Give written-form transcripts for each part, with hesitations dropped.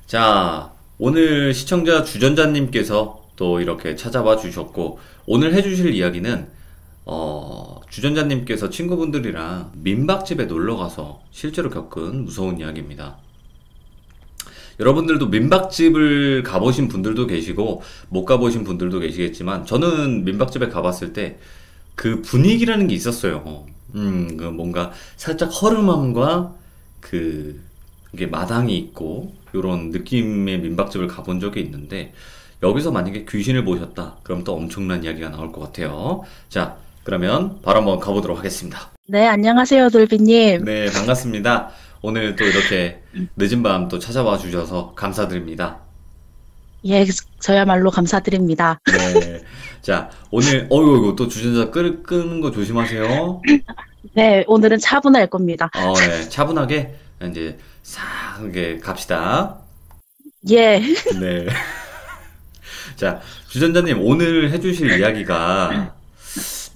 자, 오늘 시청자 주전자님께서 또 이렇게 찾아와 주셨고, 오늘 해주실 이야기는, 주전자님께서 친구분들이랑 민박집에 놀러가서 실제로 겪은 무서운 이야기입니다. 여러분들도 민박집을 가보신 분들도 계시고, 못 가보신 분들도 계시겠지만, 저는 민박집에 가봤을 때 그 분위기라는 게 있었어요. 그 뭔가 살짝 허름함과 이게 마당이 있고, 요런 느낌의 민박집을 가본 적이 있는데, 여기서 만약에 귀신을 보셨다, 그럼 또 엄청난 이야기가 나올 것 같아요. 자, 그러면 바로 한번 가보도록 하겠습니다. 네, 안녕하세요, 돌비님. 네, 반갑습니다. 오늘 또 이렇게 늦은 밤 또 찾아와 주셔서 감사드립니다. 예, 저야말로 감사드립니다. 네. 자, 오늘, 이거 또 주전자 끄는 거 조심하세요. 네, 오늘은 차분할 겁니다. 네. 차분하게, 이제, 싹, 이렇게 갑시다. 예, 네. 자, 주전자님, 오늘 해주실 이야기가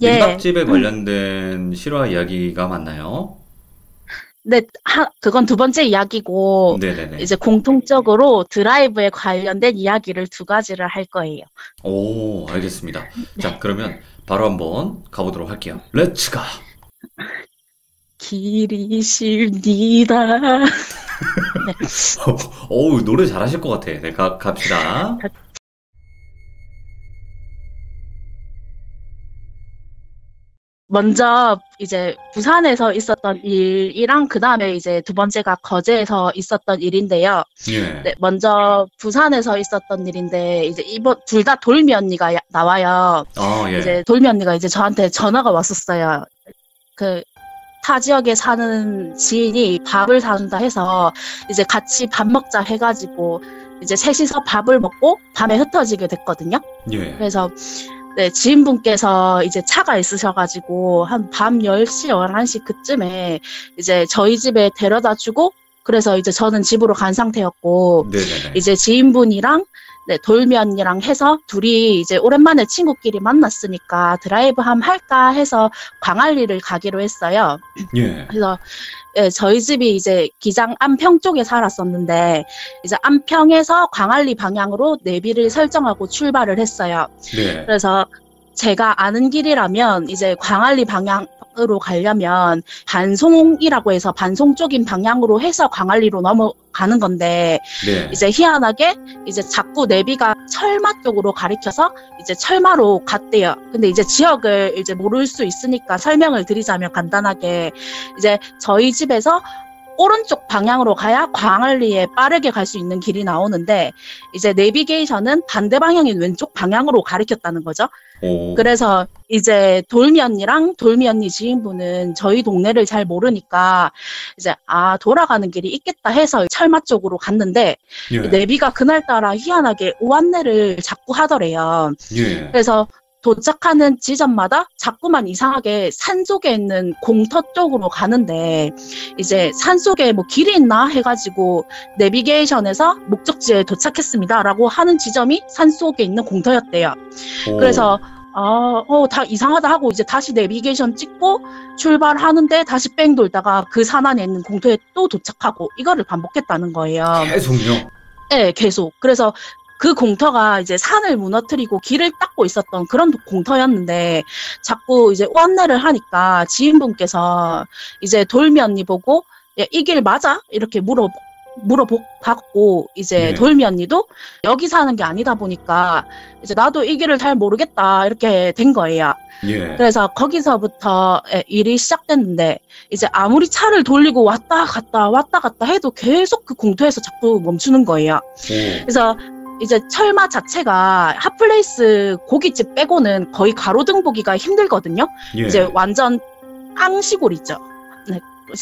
예. 민박집에 관련된 실화 이야기가 맞나요? 네, 그건 두 번째 이야기고, 네네네. 이제 공통적으로 드라이브에 관련된 이야기를 두 가지를 할 거예요. 오, 알겠습니다. 자, 그러면 바로 한번 가보도록 할게요. 렛츠 가! 길이 쉽니다. 네, 어우, 노래 잘하실 것 같아. 네, 갑시다. 먼저 이제 부산에서 있었던 일이랑 그 다음에 이제 두 번째가 거제에서 있었던 일인데요. 예. 네, 먼저 부산에서 있었던 일인데 이제 이번 둘 다 돌미 언니가 나와요. 예. 이제 돌미 언니가 이제 저한테 전화가 왔었어요. 그 타 지역에 사는 지인이 밥을 사준다 해서 이제 같이 밥 먹자 해가지고 이제 셋이서 밥을 먹고 밤에 흩어지게 됐거든요. 예. 그래서 네, 지인분께서 이제 차가 있으셔가지고 한 밤 10시, 11시 그쯤에 이제 저희 집에 데려다 주고 그래서 이제 저는 집으로 간 상태였고 네네네. 이제 지인분이랑 네, 돌미 언니랑 해서 둘이 이제 오랜만에 친구끼리 만났으니까 드라이브 함 할까 해서 광안리를 가기로 했어요. 예. 그래서 예, 저희 집이 이제 기장 안평 쪽에 살았었는데 이제 안평에서 광안리 방향으로 내비를 설정하고 출발을 했어요. 네. 그래서 제가 아는 길이라면 이제 광안리 방향으로 가려면 반송이라고 해서 반송 쪽인 방향으로 해서 광안리로 넘어가는 건데 네. 이제 희한하게 이제 자꾸 내비가 철마 쪽으로 가리켜서 이제 철마로 갔대요. 근데 이제 지역을 이제 모를 수 있으니까 설명을 드리자면 간단하게 이제 저희 집에서 오른쪽 방향으로 가야 광안리에 빠르게 갈 수 있는 길이 나오는데 이제 내비게이션은 반대 방향인 왼쪽 방향으로 가리켰다는 거죠. 오. 그래서 이제 돌미 언니랑 돌미 언니 지인분은 저희 동네를 잘 모르니까 이제 돌아가는 길이 있겠다 해서 철마 쪽으로 갔는데 예. 내비가 그날따라 희한하게 오안내를 자꾸 하더래요. 예. 그래서 도착하는 지점마다 자꾸만 이상하게 산속에 있는 공터 쪽으로 가는데 이제 산속에 뭐 길이 있나 해가지고 내비게이션에서 목적지에 도착했습니다라고 하는 지점이 산속에 있는 공터였대요. 오. 그래서 다 이상하다 하고 이제 다시 내비게이션 찍고 출발하는데 다시 뺑 돌다가 그 산 안에 있는 공터에 또 도착하고 이거를 반복했다는 거예요. 계속요? 네, 계속. 그래서 그 공터가 이제 산을 무너뜨리고 길을 닦고 있었던 그런 공터였는데 자꾸 이제 안내를 하니까 지인분께서 이제 돌미 언니 보고 야, 이 길 맞아? 이렇게 물어봤고 이제 네. 돌미 언니도 여기 사는 게 아니다 보니까 이제 나도 이 길을 잘 모르겠다 이렇게 된 거예요. 예. 그래서 거기서부터 일이 시작됐는데 이제 아무리 차를 돌리고 왔다 갔다 해도 계속 그 공터에서 자꾸 멈추는 거예요. 오. 그래서 이제 철마 자체가 핫플레이스 고깃집 빼고는 거의 가로등 보기가 힘들거든요. 예. 이제 완전 깡시골이죠. 네,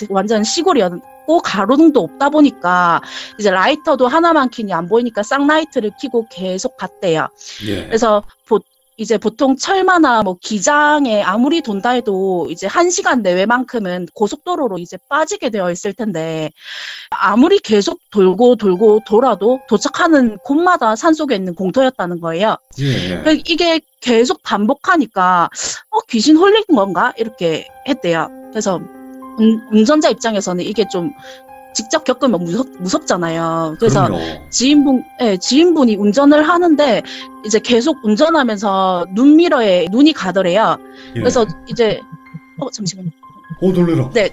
완전 시골이었고 가로등도 없다 보니까 이제 라이터도 하나만 켜니 안 보이니까 쌍라이트를 켜고 계속 갔대요. 예. 그래서 이제 보통 철마나 뭐 기장에 아무리 돈다 해도 이제 1시간 내외만큼은 고속도로로 이제 빠지게 되어 있을 텐데 아무리 계속 돌고 돌아도 도착하는 곳마다 산속에 있는 공터였다는 거예요. 예. 이게 계속 반복하니까 귀신 홀린 건가? 이렇게 했대요. 그래서 운전자 입장에서는 이게 좀 직접 겪으면 무섭잖아요. 그래서 그럼요. 지인분이 운전을 하는데 이제 계속 운전하면서 눈미러에 눈이 가더래요. 예. 그래서 이제 잠시만요. 놀래라. 네,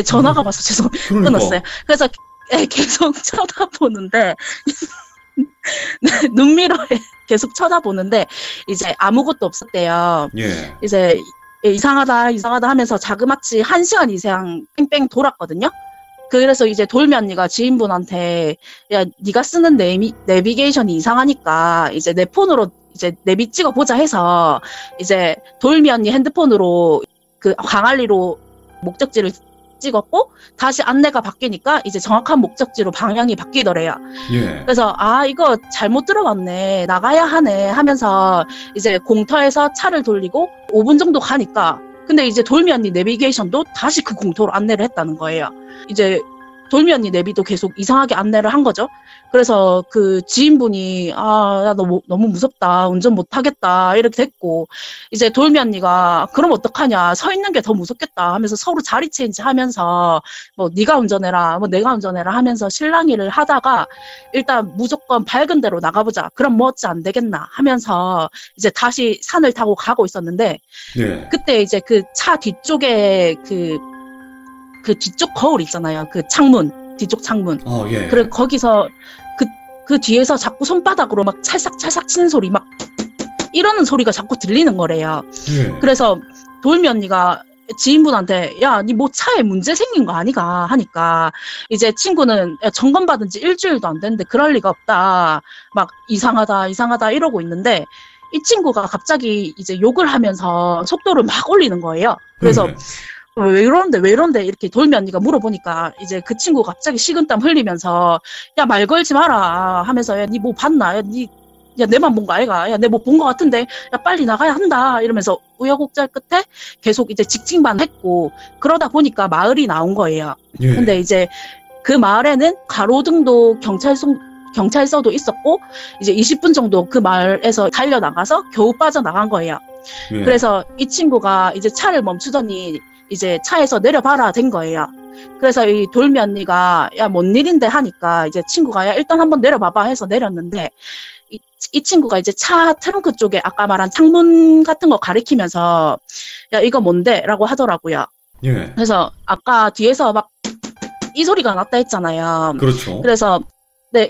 전화가 와서 그러니까. 끊었어요. 그래서 계속 쳐다보는데 네, 눈미러에 계속 쳐다보는데 이제 아무것도 없었대요. 예. 이제 이상하다 하면서 자그마치 1시간 이상 뺑뺑 돌았거든요. 그래서 이제 돌미 언니가 지인분한테 야, 네가 쓰는 내비게이션이 이상하니까 이제 내 폰으로 이제 내비 찍어보자 해서 이제 돌미 언니 핸드폰으로 그 광안리로 목적지를 찍었고 다시 안내가 바뀌니까 이제 정확한 목적지로 방향이 바뀌더래요. 예. 그래서 이거 잘못 들어갔네, 나가야 하네 하면서 이제 공터에서 차를 돌리고 5분 정도 가니까 근데 이제 돌미 언니 내비게이션도 다시 그 공터로 안내를 했다는 거예요. 이제 돌미 언니 내비도 계속 이상하게 안내를 한 거죠. 그래서 그 지인분이 나 너무 무섭다, 운전 못하겠다 이렇게 됐고 이제 돌미 언니가 그럼 어떡하냐, 서 있는 게 더 무섭겠다 하면서 서로 자리 체인지 하면서 뭐 네가 운전해라, 뭐 내가 운전해라 하면서 실랑이를 하다가 일단 무조건 밝은 데로 나가보자, 그럼 뭐 어찌 안 되겠나 하면서 이제 다시 산을 타고 가고 있었는데 예. 그때 이제 그 차 뒤쪽에 그 뒤쪽 거울 있잖아요. 그 창문, 뒤쪽 창문. 예. 그래, 거기서 그 뒤에서 자꾸 손바닥으로 막 찰싹찰싹 치는 소리, 막 이러는 소리가 자꾸 들리는 거래요. 예. 그래서 돌미 언니가 지인분한테 야, 니 뭐 차에 문제 생긴 거 아니가 하니까 이제 친구는 야, 점검받은 지 일주일도 안 됐는데 그럴 리가 없다. 막 이상하다 이러고 있는데 이 친구가 갑자기 이제 욕을 하면서 속도를 막 올리는 거예요. 그래서 왜 이런데 이렇게 돌미 언니가 물어보니까 이제 그 친구 갑자기 식은땀 흘리면서 야, 말 걸지 마라 하면서 야, 니 뭐 봤나? 야, 내만 본 거 아이가? 야, 내 뭐 본 거 같은데? 야, 빨리 나가야 한다 이러면서 우여곡절 끝에 계속 이제 직진만 했고 그러다 보니까 마을이 나온 거예요. 예. 근데 이제 그 마을에는 가로등도 경찰서도 있었고 이제 20분 정도 그 마을에서 달려나가서 겨우 빠져나간 거예요. 예. 그래서 이 친구가 이제 차를 멈추더니 이제 차에서 내려봐라 된 거예요. 그래서 이 돌미 언니가 야, 뭔 일인데 하니까 이제 친구가 야, 일단 한번 내려봐봐 해서 내렸는데 이 친구가 이제 차 트렁크 쪽에 아까 말한 창문 같은 거 가리키면서 야, 이거 뭔데? 라고 하더라고요. 예. 그래서 아까 뒤에서 막 이 소리가 났다 했잖아요. 그렇죠. 그래서 네,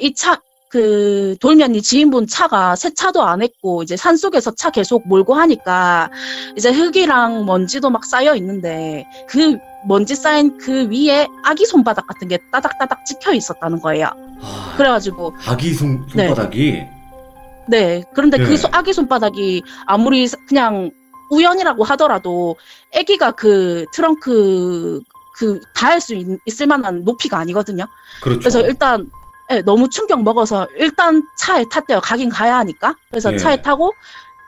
그 돌미 언니 지인분 차가 세차도 안 했고 이제 산속에서 차 계속 몰고 하니까 이제 흙이랑 먼지도 막 쌓여 있는데 그 먼지 쌓인 그 위에 아기 손바닥 같은 게 따닥따닥 찍혀 있었다는 거예요. 그래가지고 아기 손바닥이 네. 그런데 예. 그 아기 손바닥이 아무리 그냥 우연이라고 하더라도 아기가 그 트렁크 닿을 수 있을 만한 높이가 아니거든요. 그렇죠. 그래서 일단 너무 충격 먹어서 일단 차에 탔대요. 가긴 가야 하니까. 그래서 예. 차에 타고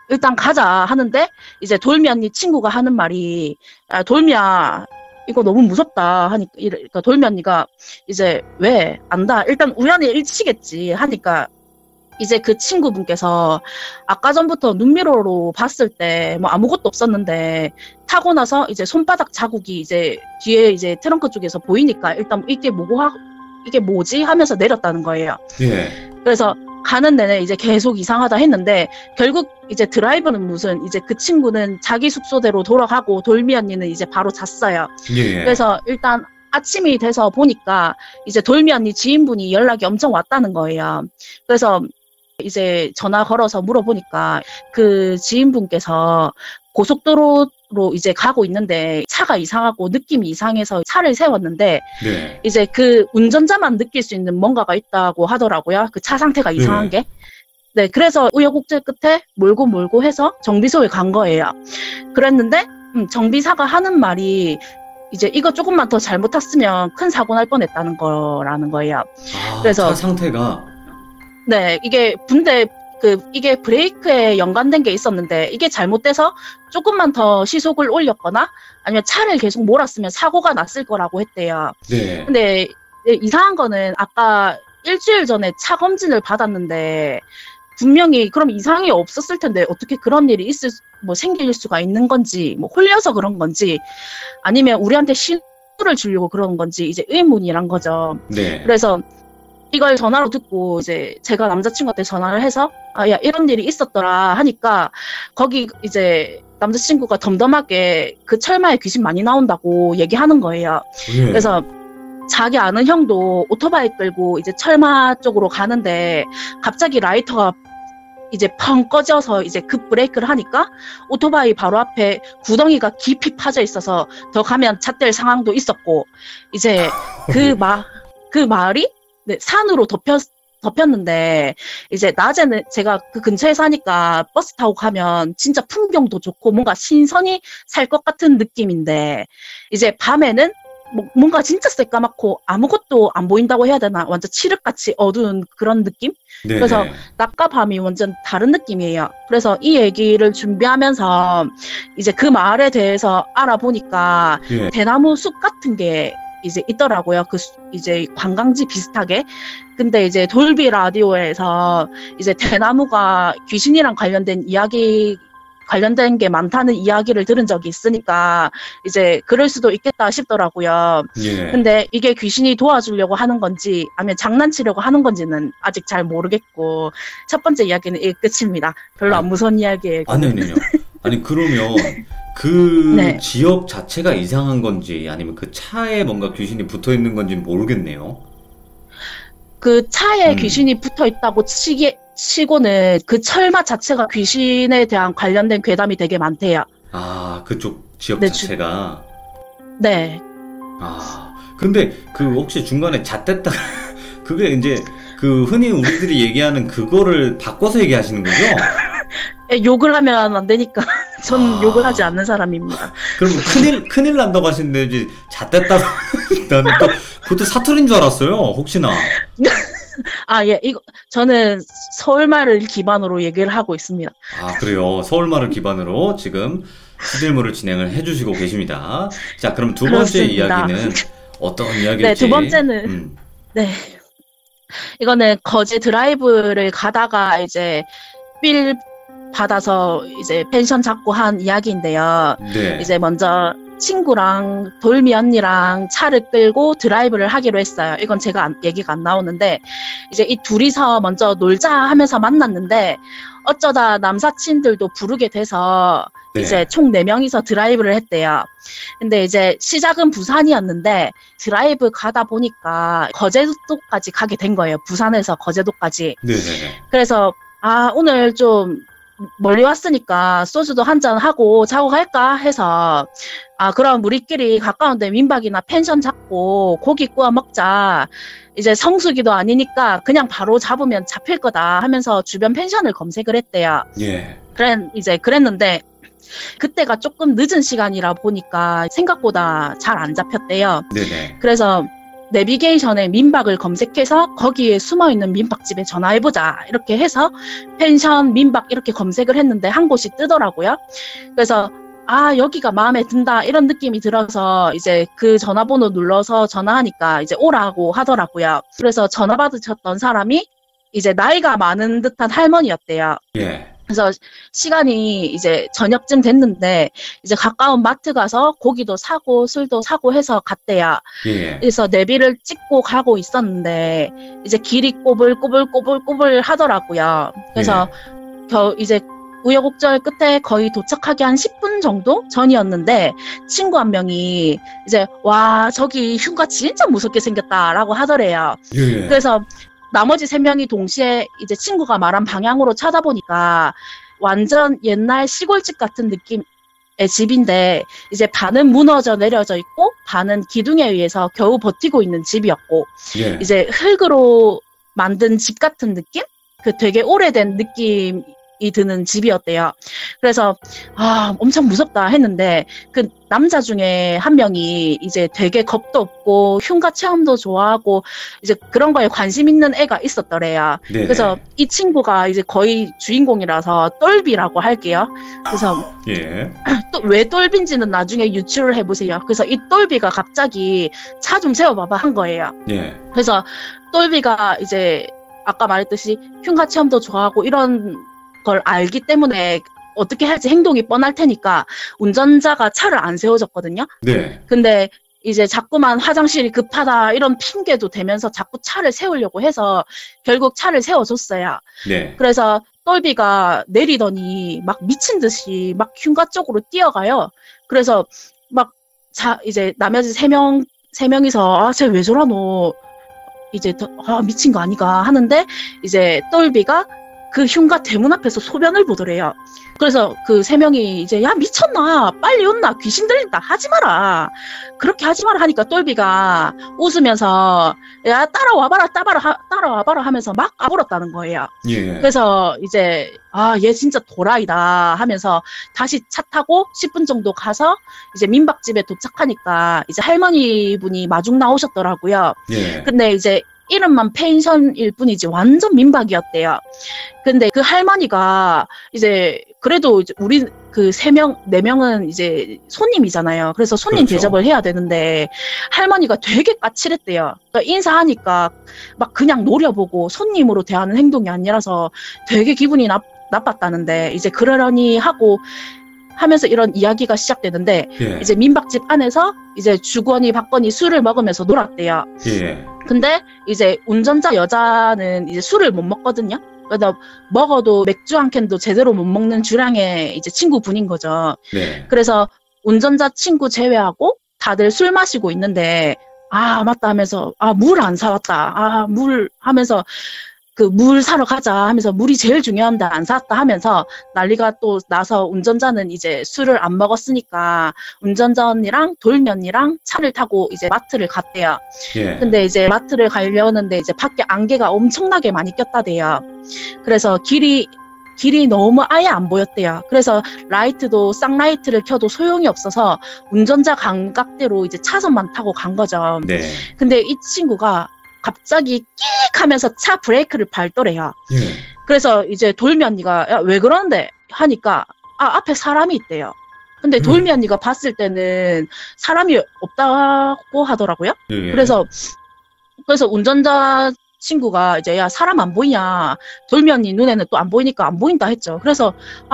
일단 가자 하는데 이제 돌미 언니 친구가 하는 말이 야, 돌미야 이거 너무 무섭다 하니까 그러니까 돌미 언니가 이제 왜 안다 일단 우연히 일치겠지 하니까 이제 그 친구분께서 아까 전부터 눈미러로 봤을 때 뭐 아무것도 없었는데 타고 나서 이제 손바닥 자국이 이제 뒤에 이제 트렁크 쪽에서 보이니까 일단 이게 뭐지 하면서 내렸다는 거예요. 예. 그래서 가는 내내 이제 계속 이상하다 했는데 결국 이제 드라이버는 무슨 이제 그 친구는 자기 숙소대로 돌아가고 돌미 언니는 이제 바로 잤어요. 예. 그래서 일단 아침이 돼서 보니까 이제 돌미 언니 지인분이 연락이 엄청 왔다는 거예요. 그래서 이제 전화 걸어서 물어보니까 그 지인분께서 고속도로로 이제 가고 있는데 차가 이상하고 느낌이 이상해서 차를 세웠는데 네. 이제 그 운전자만 느낄 수 있는 뭔가가 있다고 하더라고요. 그 차 상태가 이상한 게. 네, 그래서 우여곡절 끝에 몰고 해서 정비소에 간 거예요. 그랬는데 정비사가 하는 말이 이제 이거 조금만 더 잘못 탔으면 큰 사고 날 뻔했다는 거라는 거예요. 그래서 차 상태가 네, 이게 이게 브레이크에 연관된 게 있었는데 이게 잘못돼서 조금만 더 시속을 올렸거나 아니면 차를 계속 몰았으면 사고가 났을 거라고 했대요. 네. 근데 이상한 거는 아까 일주일 전에 차 검진을 받았는데 분명히 그럼 이상이 없었을 텐데 어떻게 그런 일이 생길 수가 있는 건지 뭐 홀려서 그런 건지 아니면 우리한테 선물을 주려고 그러는 건지 이제 의문이란 거죠. 네. 그래서 이걸 전화로 듣고 이제 제가 남자친구한테 전화를 해서 아, 야, 이런 일이 있었더라 하니까 거기 이제 남자친구가 덤덤하게 그 철마에 귀신 많이 나온다고 얘기하는 거예요. 예. 그래서 자기 아는 형도 오토바이 끌고 이제 철마 쪽으로 가는데 갑자기 라이터가 이제 펑 꺼져서 이제 급 브레이크를 하니까 오토바이 바로 앞에 구덩이가 깊이 파져 있어서 더 가면 잣될 상황도 있었고 이제 그 마을이 네, 산으로 덮였는데 이제 낮에는 제가 그 근처에 사니까 버스 타고 가면 진짜 풍경도 좋고 뭔가 신선히 살 것 같은 느낌인데 이제 밤에는 뭔가 진짜 새까맣고 아무것도 안 보인다고 해야 되나? 완전 칠흑같이 어두운 그런 느낌? 네네. 그래서 낮과 밤이 완전 다른 느낌이에요. 그래서 이 얘기를 준비하면서 이제 그 마을에 대해서 알아보니까 예. 대나무 숲 같은 게 이제 있더라고요. 이제 관광지 비슷하게. 근데 이제 돌비 라디오에서 이제 대나무가 귀신이랑 관련된 게 많다는 이야기를 들은 적이 있으니까 이제 그럴 수도 있겠다 싶더라고요. 예. 근데 이게 귀신이 도와주려고 하는 건지 아니면 장난치려고 하는 건지는 아직 잘 모르겠고 첫 번째 이야기는 이게 끝입니다. 별로 안 무서운 이야기예요. 아니요. 아니 그러면 그 네. 지역 자체가 이상한 건지 아니면 그 차에 뭔가 귀신이 붙어 있는 건지 모르겠네요. 그 차에 귀신이 붙어 있다고 치고는 그 철마 자체가 귀신에 대한 관련된 괴담이 되게 많대요. 아, 그쪽 지역 네, 자체가. 네. 아, 근데 그 혹시 중간에 잣됐다 그게 이제 그 흔히 우리들이 얘기하는 그거를 바꿔서 얘기하시는 거죠? 욕을 하면 안 되니까 전 욕을 하지 않는 사람입니다. 그럼 큰일 난다고 하시는데 이제 잣됐다 나는 또 그것도 사투리인 줄 알았어요. 혹시나. 아, 예, 저는 서울말을 기반으로 얘기를 하고 있습니다. 아, 그래요. 서울말을 기반으로 지금 시들물을 진행을 해주시고 계십니다. 자, 그럼 두 번째 그렇습니다. 이야기는 어떤 이야기일지. 네, 두 번째는, 네. 이거는 거제 드라이브를 가다가 이제 빌 받아서 이제 펜션 잡고 한 이야기인데요. 네. 이제 먼저 친구랑 돌미 언니랑 차를 끌고 드라이브를 하기로 했어요. 이건 제가 얘기가 안 나오는데 이제 이 둘이서 먼저 놀자 하면서 만났는데 어쩌다 남사친들도 부르게 돼서 네. 이제 총 4명이서 드라이브를 했대요. 근데 이제 시작은 부산이었는데 드라이브 가다 보니까 거제도까지 가게 된 거예요. 부산에서 거제도까지. 네네네. 그래서 아, 오늘 좀 멀리 왔으니까 소주도 한잔 하고 자고 갈까 해서 아, 그럼 우리끼리 가까운데 민박이나 펜션 잡고 고기 구워 먹자. 이제 성수기도 아니니까 그냥 바로 잡으면 잡힐 거다 하면서 주변 펜션을 검색을 했대요. 예. 그랬는데 그때가 조금 늦은 시간이라 보니까 생각보다 잘 안 잡혔대요. 네네. 그래서 내비게이션에 민박을 검색해서 거기에 숨어있는 민박집에 전화해보자 이렇게 해서 펜션, 민박 이렇게 검색을 했는데 한 곳이 뜨더라고요. 그래서 아, 여기가 마음에 든다 이런 느낌이 들어서 이제 그 전화번호 눌러서 전화하니까 이제 오라고 하더라고요. 그래서 전화 받으셨던 사람이 이제 나이가 많은 듯한 할머니였대요. 예. 그래서 시간이 이제 저녁쯤 됐는데 이제 가까운 마트 가서 고기도 사고 술도 사고 해서 갔대요. 예. 그래서 내비를 찍고 가고 있었는데 이제 길이 꼬불꼬불 하더라고요. 그래서 이제 우여곡절 끝에 거의 도착하기 한 10분 정도 전이었는데 친구 한 명이 이제 와, 저기 흉가 진짜 무섭게 생겼다라고 하더래요. 예. 그래서 나머지 3명이 동시에 이제 친구가 말한 방향으로 쳐다보니까 완전 옛날 시골집 같은 느낌의 집인데 이제 반은 무너져 내려져 있고 반은 기둥에 의해서 겨우 버티고 있는 집이었고 예. 이제 흙으로 만든 집 같은 느낌? 그 되게 오래된 느낌이 드는 집이었대요. 그래서 아, 엄청 무섭다 했는데 그 남자 중에 한 명이 이제 되게 겁도 없고 흉가 체험도 좋아하고 이제 그런 거에 관심 있는 애가 있었더래요. 네네. 그래서 이 친구가 이제 거의 주인공이라서 똘비라고 할게요. 그래서 예. 또 왜 똘비인지는 나중에 유추를 해보세요. 그래서 이 똘비가 갑자기 차 좀 세워봐봐 한 거예요. 예. 그래서 똘비가 이제 아까 말했듯이 흉가 체험도 좋아하고 이런 걸 알기 때문에 어떻게 할지 행동이 뻔할 테니까 운전자가 차를 안 세워줬거든요. 네. 근데 이제 자꾸만 화장실이 급하다 이런 핑계도 대면서 자꾸 차를 세우려고 해서 결국 차를 세워줬어요. 네. 그래서 똘비가 내리더니 막 미친 듯이 막 흉가 쪽으로 뛰어가요. 그래서 막 이제 나머지 세 명이서 쟤 왜 저러노 이제 미친 거 아니가 하는데 이제 똘비가 그 흉가 대문 앞에서 소변을 보더래요. 그래서 그 세 명이 이제 야 미쳤나 빨리 온나 귀신 들린다 하지 마라 그렇게 하지 마라 하니까 똘비가 웃으면서 야 따라와봐라 하면서 막 까불었다는 거예요. 예. 그래서 이제 얘 진짜 도라이다 하면서 다시 차 타고 10분 정도 가서 이제 민박집에 도착하니까 이제 할머니 분이 마중 나오셨더라고요. 예. 근데 이제 이름만 펜션일 뿐이지 완전 민박이었대요. 근데 그 할머니가 이제 그래도 이제 우리 그 4명은 이제 손님이잖아요. 그래서 손님 그렇죠. 대접을 해야 되는데 할머니가 되게 까칠했대요. 그러니까 인사하니까 막 그냥 노려보고 손님으로 대하는 행동이 아니라서 되게 기분이 나빴다는데 이제 그러려니 하고 하면서 이런 이야기가 시작되는데 예. 이제 민박집 안에서 이제 주거니 받거니 술을 먹으면서 놀았대요. 예. 근데 이제 운전자 여자는 이제 술을 못 먹거든요. 그러다 먹어도 맥주 한 캔도 제대로 못 먹는 주량의 이제 친구분인 거죠. 네. 그래서 운전자 친구 제외하고 다들 술 마시고 있는데 맞다 하면서 물 안 사왔다. 물 하면서 그 물 사러 가자 하면서 물이 제일 중요한데 안 사왔다 하면서 난리가 또 나서 운전자는 이제 술을 안 먹었으니까 운전자 언니랑 돌미 언니랑 차를 타고 이제 마트를 갔대요. 예. 근데 이제 마트를 가려는데 이제 밖에 안개가 엄청나게 많이 꼈다대요. 그래서 길이 너무 아예 안 보였대요. 그래서 라이트도 쌍라이트를 켜도 소용이 없어서 운전자 감각대로 이제 차선만 타고 간 거죠. 네. 근데 이 친구가 갑자기 끽 하면서 차 브레이크를 밟더래요. 예. 그래서 이제 돌미 언니가 야, 왜 그러는데? 하니까 앞에 사람이 있대요. 근데 돌미 언니가 봤을 때는 사람이 없다고 하더라고요. 예. 그래서 운전자 친구가 이제 야 사람 안 보이냐 돌미 언니 눈에는 또 안 보이니까 안 보인다 했죠. 그래서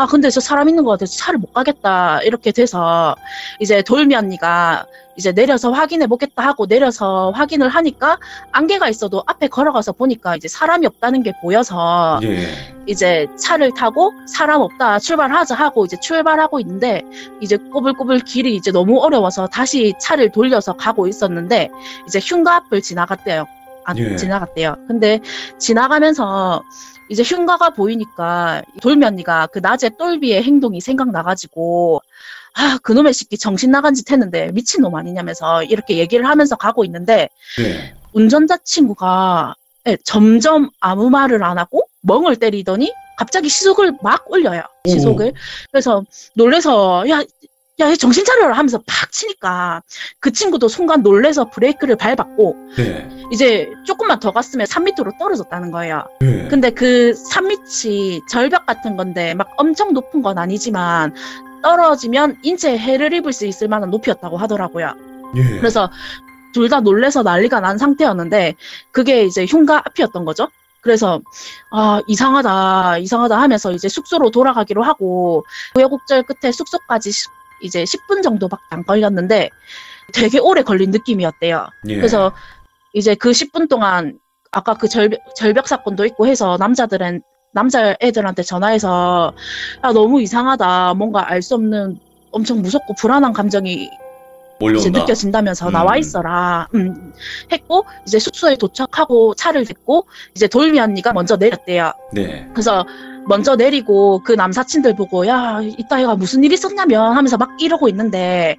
근데 저 사람 있는 것 같아서 차를 못 가겠다 이렇게 돼서 이제 돌미 언니가 이제 내려서 확인해 보겠다 하고 내려서 확인을 하니까 안개가 있어도 앞에 걸어가서 보니까 이제 사람이 없다는 게 보여서 예. 이제 차를 타고 사람 없다 출발하자 하고 이제 출발하고 있는데 이제 꼬불꼬불 길이 이제 너무 어려워서 다시 차를 돌려서 가고 있었는데 이제 흉가 앞을 지나갔대요. 예. 지나갔대요. 근데 지나가면서 이제 흉가가 보이니까 돌미 언니가 그 낮에 똘비의 행동이 생각나가지고 그놈의 새끼 정신 나간 짓 했는데 미친놈 아니냐면서 이렇게 얘기를 하면서 가고 있는데 네. 운전자 친구가 점점 아무 말을 안 하고 멍을 때리더니 갑자기 시속을 막 올려요. 시속을. 그래서 놀래서 야 정신 차려라 하면서 팍 치니까 그 친구도 순간 놀래서 브레이크를 밟았고 네. 이제 조금만 더 갔으면 산 밑으로 떨어졌다는 거예요. 네. 근데 그 산 밑이 절벽 같은 건데 막 엄청 높은 건 아니지만 떨어지면 인체에 해를 입을 수 있을 만한 높이였다고 하더라고요. 예. 그래서 둘 다 놀래서 난리가 난 상태였는데 그게 이제 흉가 앞이었던 거죠. 그래서 이상하다 하면서 이제 숙소로 돌아가기로 하고 우여곡절 끝에 숙소까지 이제 10분 정도밖에 안 걸렸는데 되게 오래 걸린 느낌이었대요. 예. 그래서 이제 그 10분 동안 아까 그 절벽 사건도 있고 해서 남자애들한테 전화해서 너무 이상하다 뭔가 알 수 없는 엄청 무섭고 불안한 감정이 몰려온다. 이제 느껴진다면서 나와 있어라 했고 이제 숙소에 도착하고 차를 댔고 이제 돌미 언니가 먼저 내렸대요. 네. 그래서 먼저 내리고 그 남사친들 보고 야 이따 얘가 무슨 일 있었냐면 하면서 막 이러고 있는데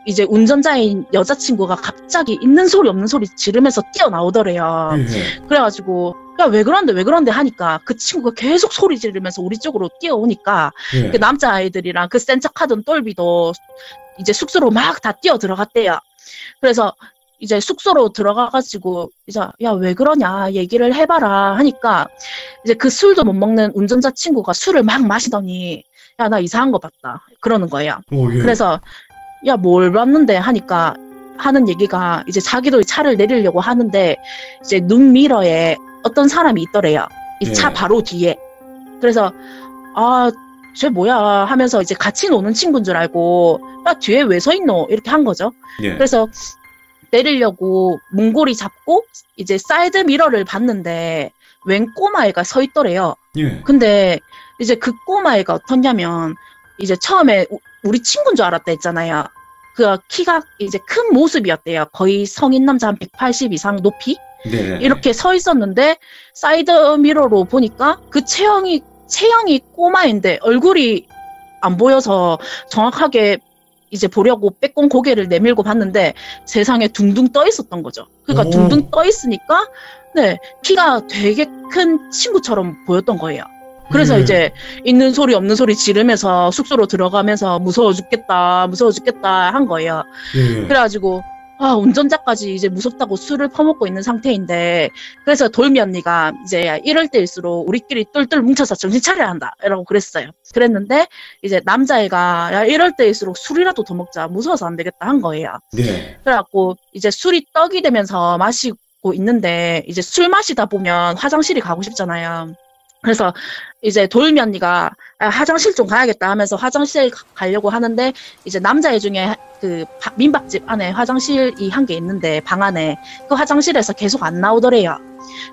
이제 운전자인 여자친구가 갑자기 있는 소리 없는 소리 지르면서 뛰어나오더래요. 예. 그래가지고 야 왜 그런데 하니까 그 친구가 계속 소리 지르면서 우리 쪽으로 뛰어오니까 예. 그 남자아이들이랑 그 센 척하던 똘비도 이제 숙소로 막 다 뛰어 들어갔대요. 그래서 이제 숙소로 들어가가지고 이제 야 왜 그러냐 얘기를 해봐라 하니까 이제 그 술도 못 먹는 운전자 친구가 술을 막 마시더니 야 나 이상한 거 봤다 그러는 거예요. 오, 예. 그래서 야 뭘 봤는데 하니까 하는 얘기가 이제 자기도 차를 내리려고 하는데 이제 눈 미러에 어떤 사람이 있더래요. 이 차 예. 바로 뒤에. 그래서 쟤 뭐야 하면서 이제 같이 노는 친구인 줄 알고 야 뒤에 왜 서 있노 이렇게 한 거죠. 예. 그래서 때리려고 몽골이 잡고 이제 사이드 미러를 봤는데 웬 꼬마애가 서 있더래요. 예. 근데 이제 그 꼬마애가 어떻냐면 이제 처음에 우리 친구인 줄 알았다 했잖아요. 그 키가 이제 큰 모습이었대요. 거의 성인 남자 한 180 이상 높이? 네. 이렇게 서 있었는데 사이드 미러로 보니까 그 체형이 꼬마인데 얼굴이 안 보여서 정확하게 이제 보려고 빼꼼 고개를 내밀고 봤는데 세상에 둥둥 떠 있었던 거죠. 그러니까 오. 둥둥 떠 있으니까 네, 키가 되게 큰 친구처럼 보였던 거예요. 그래서 이제 있는 소리 없는 소리 지르면서 숙소로 들어가면서 무서워 죽겠다 한 거예요. 예. 그래가지고 운전자까지 이제 무섭다고 술을 퍼먹고 있는 상태인데 그래서 돌미 언니가 이제 야, 이럴 때일수록 우리끼리 똘똘 뭉쳐서 정신 차려야 한다 라고 그랬어요. 그랬는데 이제 남자애가 야 이럴 때일수록 술이라도 더 먹자 무서워서 안 되겠다 한 거예요. 네. 그래갖고 이제 술이 떡이 되면서 마시고 있는데 이제 술 마시다 보면 화장실이 가고 싶잖아요. 그래서 이제 돌미 언니가 화장실 좀 가야겠다 하면서 화장실 가려고 하는데 이제 남자애 중에 그 민박집 안에 화장실이 한 개 있는데 방 안에 그 화장실에서 계속 안 나오더래요.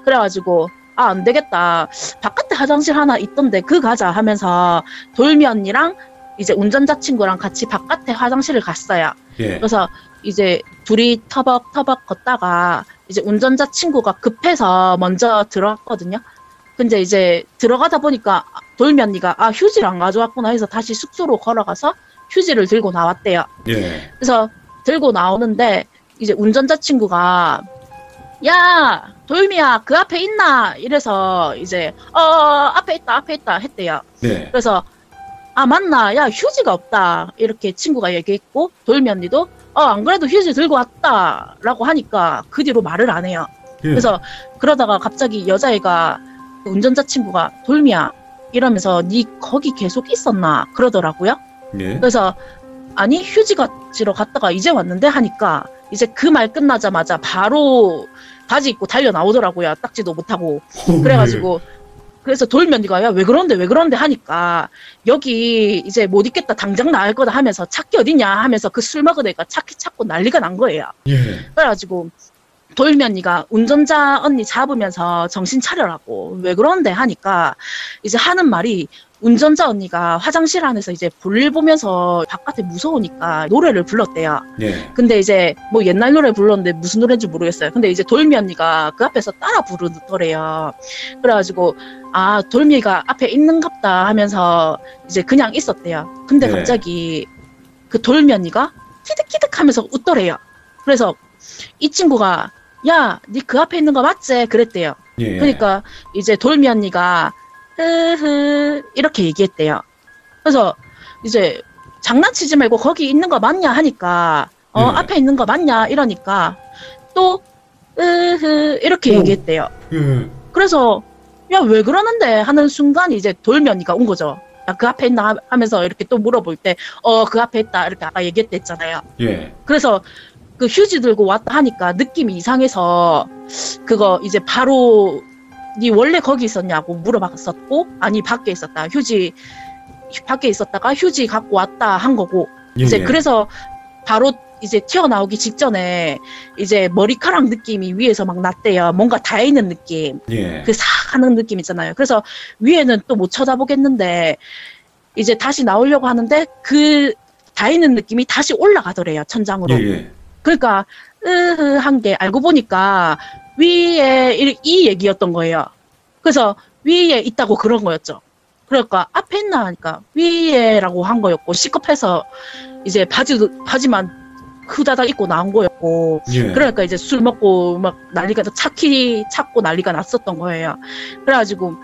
그래가지고 안 되겠다 바깥에 화장실 하나 있던데 그 가자 하면서 돌미 언니랑 이제 운전자 친구랑 같이 바깥에 화장실을 갔어요. 예. 그래서 이제 둘이 터벅터벅 걷다가 이제 운전자 친구가 급해서 먼저 들어갔거든요. 근데 이제 들어가다 보니까 돌미 언니가 휴지를 안 가져왔구나 해서 다시 숙소로 걸어가서 휴지를 들고 나왔대요. 예. 그래서 들고 나오는데 이제 운전자 친구가 야 돌미야 그 앞에 있나 이래서 이제 앞에 있다 했대요. 네. 그래서 맞나 야 휴지가 없다 이렇게 친구가 얘기했고 돌미 언니도 안 그래도 휴지 들고 왔다 라고 하니까 그 뒤로 말을 안 해요. 예. 그래서 그러다가 갑자기 여자애가 운전자 친구가 돌미야 이러면서 니 거기 계속 있었나 그러더라고요. 예. 그래서 아니 휴지 가지러 갔다가 이제 왔는데 하니까 이제 그 말 끝나자마자 바로 바지 입고 달려 나오더라고요. 딱지도 못하고. 그래가지고 그래서 돌미 언니가 야 왜 그런데 하니까 여기 이제 못 있겠다 당장 나갈 거다 하면서 차키 어디냐 하면서 그 술 먹은 애가 차키 찾고 난리가 난 거예요. 예. 그래가지고 돌미 언니가 운전자 언니 잡으면서 정신 차려라고 왜 그런데 하니까 이제 하는 말이 운전자 언니가 화장실 안에서 이제 볼일 보면서 바깥에 무서우니까 노래를 불렀대요. 예. 근데 이제 뭐 옛날 노래 불렀는데 무슨 노래인지 모르겠어요. 근데 이제 돌미 언니가 그 앞에서 따라 부르더래요. 그래가지고 돌미가 앞에 있는갑다 하면서 이제 그냥 있었대요. 근데 네. 갑자기 그 돌미 언니가 키득키득 하면서 웃더래요. 그래서 이 친구가 야, 니 그 앞에 있는 거 맞지? 그랬대요. 예. 그러니까 이제 돌미 언니가 흐흐 이렇게 얘기했대요. 그래서 이제 장난치지 말고 거기 있는 거 맞냐 하니까 네. 앞에 있는 거 맞냐 이러니까 또 흐흐 이렇게 얘기했대요. 예. 그래서 야 왜 그러는데 하는 순간 이제 돌미 언니가 온 거죠. 야, 그 앞에 있나 하면서 이렇게 또 물어볼 때 그 앞에 있다 이렇게 아까 얘기했댔잖아요. 예. 그래서 그 휴지 들고 왔다 하니까 느낌이 이상해서 그거 이제 바로 니 원래 거기 있었냐고 물어봤었고 아니 밖에 있었다 휴지 밖에 있었다가 휴지 갖고 왔다 한 거고 이제 그래서 바로 이제 튀어나오기 직전에 이제 머리카락 느낌이 위에서 막 났대요. 뭔가 닿이는 느낌. 예. 그 싹 하는 느낌 있잖아요. 그래서 위에는 또 못 쳐다보겠는데 이제 다시 나오려고 하는데 그 닿이는 느낌이 다시 올라가더래요. 천장으로. 예. 그러니까 한 게 알고 보니까 위에 이 얘기였던 거예요. 그래서 위에 있다고 그런 거였죠. 그러니까 앞에 있나 하니까 위에라고 한 거였고 시급해서 이제 바지만 후다닥 입고 나온 거였고 예. 그러니까 이제 술 먹고 막 난리가 차키 찾고 난리가 났었던 거예요. 그래가지고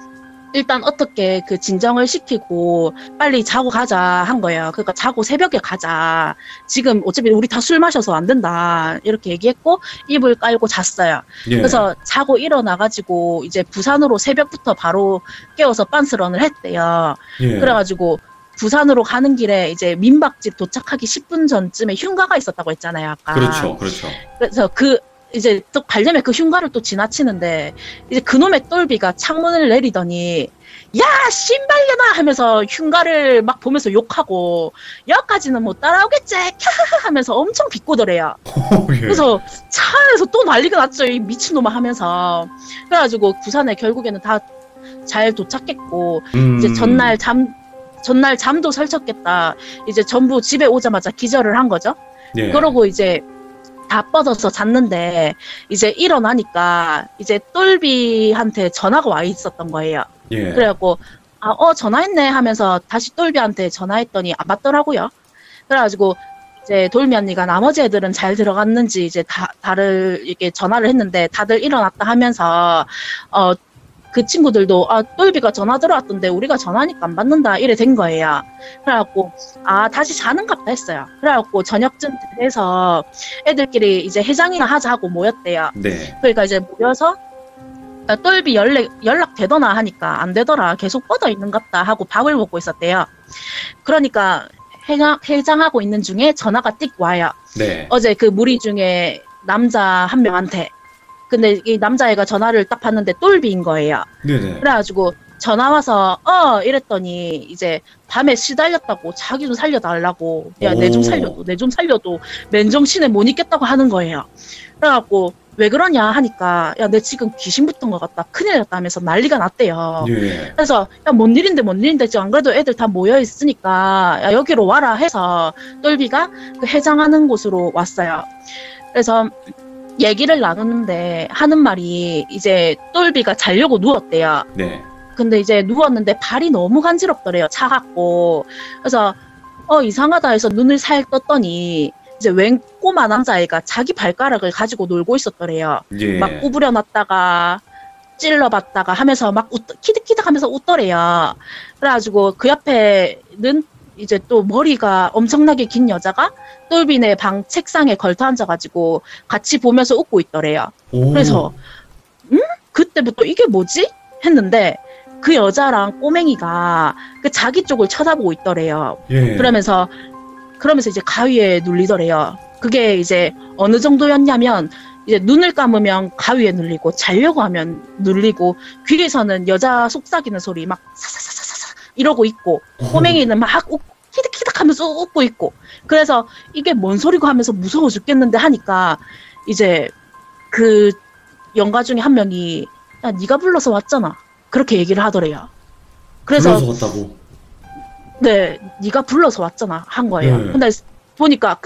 일단 어떻게 그 진정을 시키고 빨리 자고 가자 한 거예요. 그러니까 자고 새벽에 가자. 지금 어차피 우리 다 술 마셔서 안 된다. 이렇게 얘기했고 이불 깔고 잤어요. 예. 그래서 자고 일어나가지고 이제 부산으로 새벽부터 바로 깨워서 빤스런을 했대요. 예. 그래가지고 부산으로 가는 길에 이제 민박집 도착하기 10분 전쯤에 흉가가 있었다고 했잖아요. 아까. 그렇죠. 그렇죠. 그래서 그 이제 또 가려면 그 흉가를 또 지나치는데 이제 그놈의 똘비가 창문을 내리더니 야 신발려나 하면서 흉가를 막 보면서 욕하고 여기까지는 못 따라오겠지 캬하하 하면서 엄청 비꼬더래요. 예. 그래서 차에서 또 난리가 났죠. 이 미친놈아 하면서. 그래가지고 부산에 결국에는 다 잘 도착했고 이제 전날 잠도 설쳤겠다. 이제 전부 집에 오자마자 기절을 한 거죠. 예. 그러고 이제 다 뻗어서 잤는데 이제 일어나니까 이제 똘비한테 전화가 와 있었던 거예요. 예. 그래갖고 전화했네 하면서 다시 똘비한테 전화했더니 안 받더라고요. 그래가지고 이제 돌미 언니가 나머지 애들은 잘 들어갔는지 이제 다들 이렇게 전화를 했는데 다들 일어났다 하면서 그 친구들도 똘비가 전화 들어왔던데 우리가 전화하니까 안 받는다 이래 된 거예요. 그래갖고 다시 자는갑다 했어요. 그래갖고 저녁쯤 돼서 애들끼리 이제 해장이나 하자 하고 모였대요. 네. 그러니까 이제 모여서 똘비 연락 되더나 하니까 안 되더라. 계속 뻗어 있는갑다 하고 밥을 먹고 있었대요. 그러니까 해장하고 있는 중에 전화가 띡 와요. 네. 어제 그 무리 중에 남자 한 명한테. 근데 이 남자애가 전화를 딱 받는데 똘비인 거예요. 네네. 그래가지고 전화 와서 이랬더니 이제 밤에 시달렸다고 자기 좀 살려달라고 야 내 좀 살려도 맨정신에 못 있겠다고 하는 거예요. 그래갖고 왜 그러냐 하니까 야 내 지금 귀신 붙은 것 같다 큰일 났다 하면서 난리가 났대요. 예. 그래서 야 뭔 일인데 지금 안 그래도 애들 다 모여 있으니까 야 여기로 와라 해서 똘비가 그 해장하는 곳으로 왔어요. 그래서 얘기를 나누는데 하는 말이 이제 똘비가 자려고 누웠대요. 네. 근데 이제 누웠는데 발이 너무 간지럽더래요. 차갑고. 그래서 이상하다 해서 눈을 살 떴더니 이제 웬 꼬마 남자애가 자기 발가락을 가지고 놀고 있었더래요. 예. 막 구부려 놨다가 찔러봤다가 하면서 막 키득키득 하면서 웃더래요. 그래가지고 그 옆에는 이제 또 머리가 엄청나게 긴 여자가 똘비네 방 책상에 걸터 앉아가지고 같이 보면서 웃고 있더래요. 오. 그래서 그때부터 이게 뭐지? 했는데 그 여자랑 꼬맹이가 그 자기 쪽을 쳐다보고 있더래요. 예. 그러면서 이제 가위에 눌리더래요. 그게 이제 어느 정도였냐면 이제 눈을 감으면 가위에 눌리고 자려고 하면 눌리고 귀에서는 여자 속삭이는 소리 막 사사사사사 이러고 있고 꼬맹이는 막 키득키득 하면서 웃고 있고 그래서 이게 뭔 소리고 하면서 무서워 죽겠는데 하니까 이제 그 영가 중에 한 명이 야 네가 불러서 왔잖아 그렇게 얘기를 하더래요. 그래서 불러서 왔다고? 네 네가 불러서 왔잖아 한 거예요. 네. 근데 보니까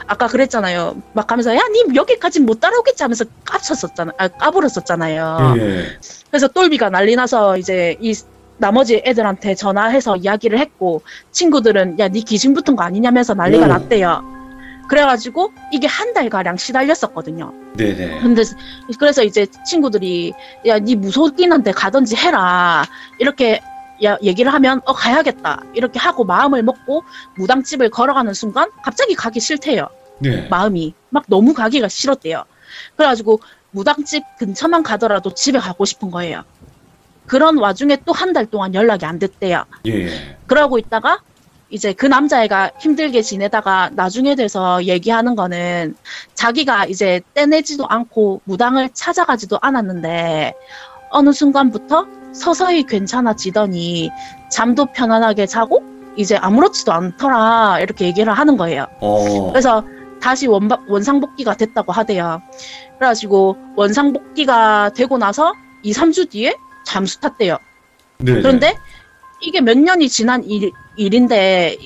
아까 그랬잖아요. 막 하면서 야 니 여기까지 못 따라오겠지 하면서 까불었었잖아요. 예. 그래서 똘비가 난리 나서 이제 이 나머지 애들한테 전화해서 이야기를 했고 친구들은 야 니 귀신 붙은 거 아니냐면서 난리가 났대요. 그래가지고 이게 한 달가량 시달렸었거든요. 네네. 근데 그래서 이제 친구들이 야 니 무섭긴 한데 가든지 해라 이렇게 얘기를 하면 가야겠다 이렇게 하고 마음을 먹고 무당집을 걸어가는 순간 갑자기 가기 싫대요. 네. 마음이 막 너무 가기가 싫었대요. 그래가지고 무당집 근처만 가더라도 집에 가고 싶은 거예요. 그런 와중에 또 한 달 동안 연락이 안 됐대요. 예. 그러고 있다가 이제 그 남자애가 힘들게 지내다가 나중에 돼서 얘기하는 거는 자기가 이제 떼내지도 않고 무당을 찾아가지도 않았는데 어느 순간부터 서서히 괜찮아지더니 잠도 편안하게 자고 이제 아무렇지도 않더라 이렇게 얘기를 하는 거예요. 그래서 다시 원상복귀가 됐다고 하대요. 그래가지고 원상복귀가 되고 나서 2, 3주 뒤에 잠수 탔대요. 네네. 그런데 이게 몇 년이 지난 일인데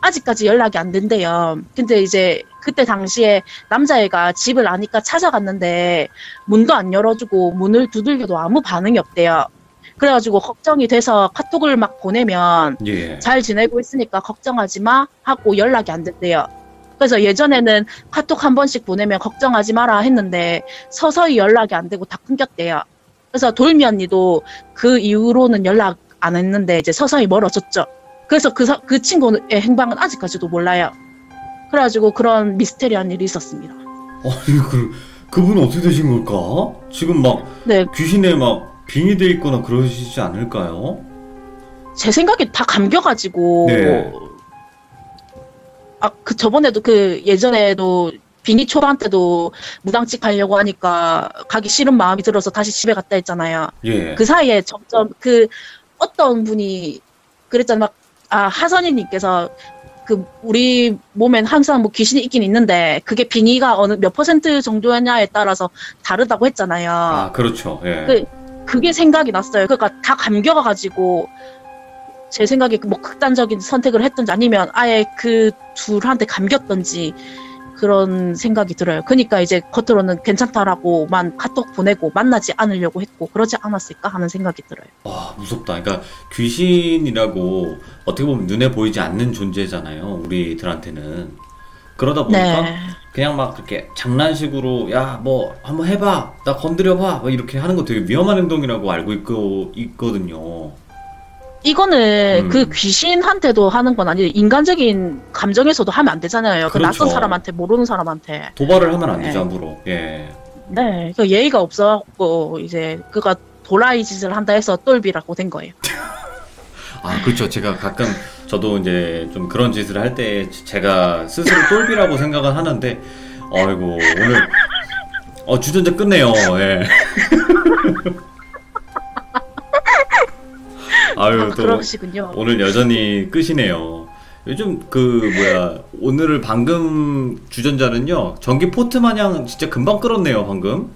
아직까지 연락이 안 된대요. 근데 이제 그때 당시에 남자애가 집을 아니까 찾아갔는데 문도 안 열어주고 문을 두들겨도 아무 반응이 없대요. 그래가지고 걱정이 돼서 카톡을 막 보내면 예. 잘 지내고 있으니까 걱정하지 마 하고 연락이 안 됐대요. 그래서 예전에는 카톡 한 번씩 보내면 걱정하지 마라 했는데 서서히 연락이 안 되고 다 끊겼대요. 그래서 돌미 언니도 그 이후로는 연락 안 했는데 이제 서서히 멀어졌죠. 그래서 그 친구의 행방은 아직까지도 몰라요. 그래가지고 그런 미스테리한 일이 있었습니다. 그분은 어떻게 되신 걸까? 지금 막 네, 귀신에 막 빙의 돼 있거나 그러시지 않을까요? 제 생각에 다 감겨가지고 네. 저번에도 예전에도 비니 초반때도 무당집 가려고 하니까 가기 싫은 마음이 들어서 다시 집에 갔다 했잖아요. 예. 그 사이에 점점 어떤 분이 그랬잖아. 하선이님께서 우리 몸엔 항상 뭐 귀신이 있긴 있는데 그게 비니가 어느 몇 % 정도냐에 따라서 다르다고 했잖아요. 아, 그렇죠. 예. 그게 생각이 났어요. 그러니까 다 감겨가지고 제 생각에 뭐 극단적인 선택을 했든지 아니면 아예 그 둘한테 감겼든지 그런 생각이 들어요. 그러니까 이제 겉으로는 괜찮다라고만 카톡 보내고 만나지 않으려고 했고 그러지 않았을까 하는 생각이 들어요. 와, 무섭다. 그러니까 귀신이라고 어떻게 보면 눈에 보이지 않는 존재잖아요. 우리들한테는. 그러다 보니까 네. 그냥 막 그렇게 장난식으로 야, 뭐 한번 해봐. 나 건드려봐. 막 이렇게 하는 거 되게 위험한 행동이라고 알고 있거든요. 이거는 그 귀신한테도 하는 건 아니에요. 인간적인 감정에서도 하면 안 되잖아요. 그 그렇죠. 낯선 사람한테, 모르는 사람한테. 도발을 하면 안 되죠, 네. 함부로. 예. 네, 그 예의가 없어갖고 이제 그가 도라이 짓을 한다 해서 똘비라고 된 거예요. 아, 그렇죠. 제가 가끔 저도 이제 좀 그런 짓을 할 때 제가 스스로 똘비라고 생각은 하는데, 아이고, 오늘 주전자 끝내요. 예. 아유, 또 그러시군요. 오늘 여전히 끄시네요. 요즘 오늘을 방금 주전자는요, 전기 포트 마냥 진짜 금방 끌었네요, 방금.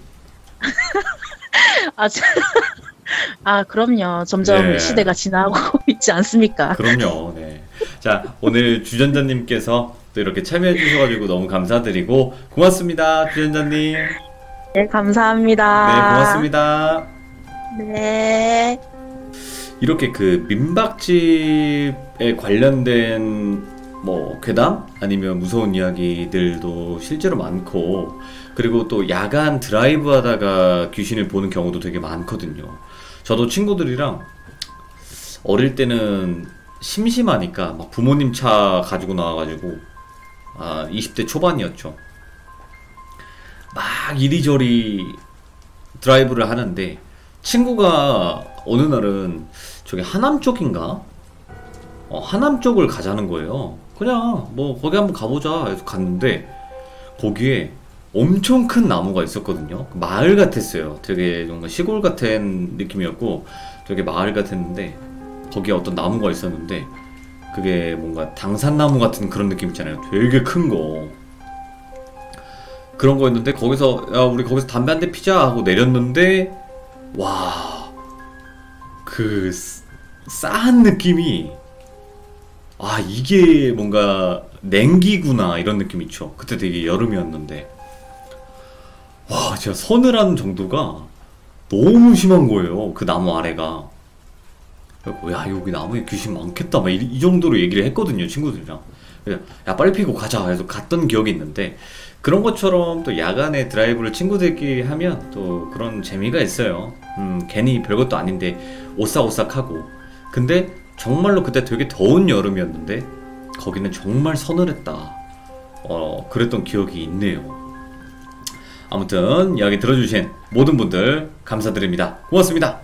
그럼요. 점점 네. 시대가 지나고 있지 않습니까? 그럼요. 네. 자, 오늘 주전자님께서 또 이렇게 참여해 주셔가지고 너무 감사드리고, 고맙습니다, 주전자님. 네, 감사합니다. 네, 고맙습니다. 네. 이렇게 그 민박집에 관련된 뭐 괴담 아니면 무서운 이야기들도 실제로 많고, 그리고 또 야간 드라이브 하다가 귀신을 보는 경우도 되게 많거든요. 저도 친구들이랑 어릴 때는 심심하니까 막 부모님 차 가지고 나와가지고 20대 초반이었죠. 막 이리저리 드라이브를 하는데 친구가 어느 날은 저기 하남 쪽인가? 하남 쪽을 가자는 거예요. 그냥 뭐 거기 한번 가보자 해서 갔는데 거기에 엄청 큰 나무가 있었거든요. 마을 같았어요. 되게 정말 시골 같은 느낌이었고 되게 마을 같았는데 거기에 어떤 나무가 있었는데 그게 뭔가 당산나무 같은 그런 느낌 있잖아요. 되게 큰 거. 그런 거였는데 거기서 야, 우리 거기서 담배 한 대 피자 하고 내렸는데 와, 그 싸한 느낌이 이게 뭔가 냉기구나 이런 느낌 있죠. 그때 되게 여름이었는데 와, 진짜 서늘한 정도가 너무 심한 거예요. 그 나무 아래가. 그래서 야, 여기 나무에 귀신 많겠다 막 이 정도로 얘기를 했거든요, 친구들이랑. 그래서 야, 빨리 피고 가자 해서 갔던 기억이 있는데 그런 것처럼 또 야간에 드라이브를 친구들끼리 하면 또 그런 재미가 있어요. 괜히 별것도 아닌데 오싹오싹하고. 근데 정말로 그때 되게 더운 여름이었는데 거기는 정말 서늘했다. 그랬던 기억이 있네요. 아무튼 이야기 들어주신 모든 분들 감사드립니다. 고맙습니다.